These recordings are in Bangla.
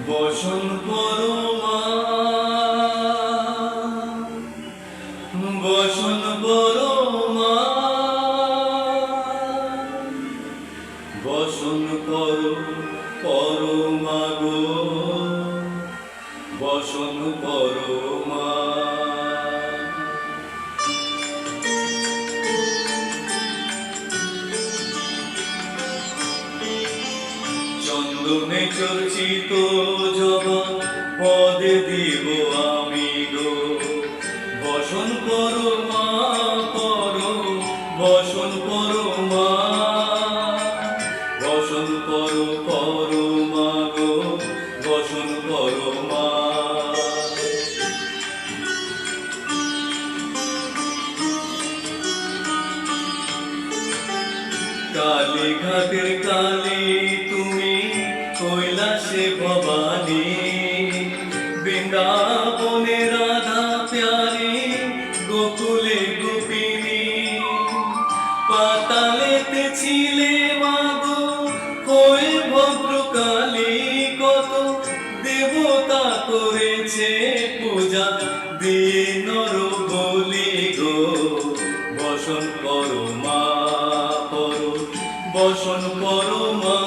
বসন পরমা বসন পরমা বসন পর পরমা গো বসন পরমা চন্দনে চর্চিত জবা পদে দিব আমি গো বসন পরমা করো বসন পরমা বসন পরমা গো বসন পরমা কালী ঘাটের কালী তুমি কৈলাসে ভবানী বৃন্দাবনে রাধা প্যারি গোকুলে গোপিনী পাতালেতে ছিলে মাগো হয়ে ভদ্রকালী কত দেবতা করেছে পূজা দিয়ে নর বলি গো বসন পরমা বসন পরমা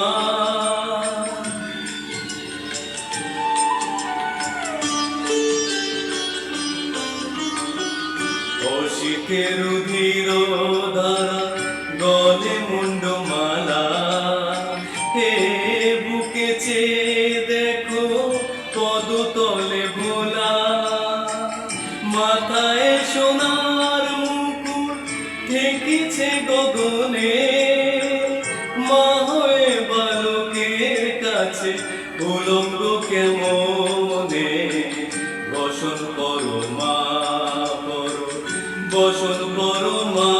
অশীতের রুধির ধারা গলে মুন্ডমালা হে বুকে চেয়ে দেখো পদতলে ভোলা মাথায় সোনার মুকুট ঠেকেছে গগনে মা হয়ে বালকের কাছে উলঙ্গ কেমনে বসন পরমা বসন পরমা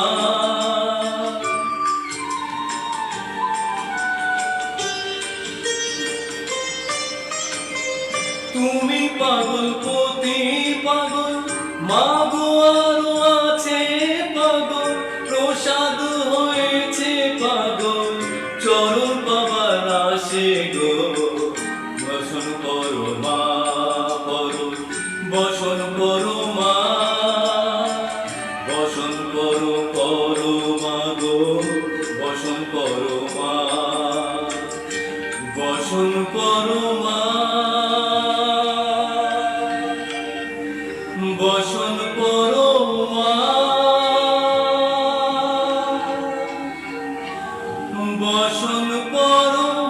তুমি পাগল পতি পাগল মাগো আরো আছে পাগল প্রসাদ হয়েছে পাগল চরণ পাবার আসে গো বসন পরমা বসন পরমা বসন পরমা গো বসন পরমা বসন পরমা বসন পরমা বসন পরমা।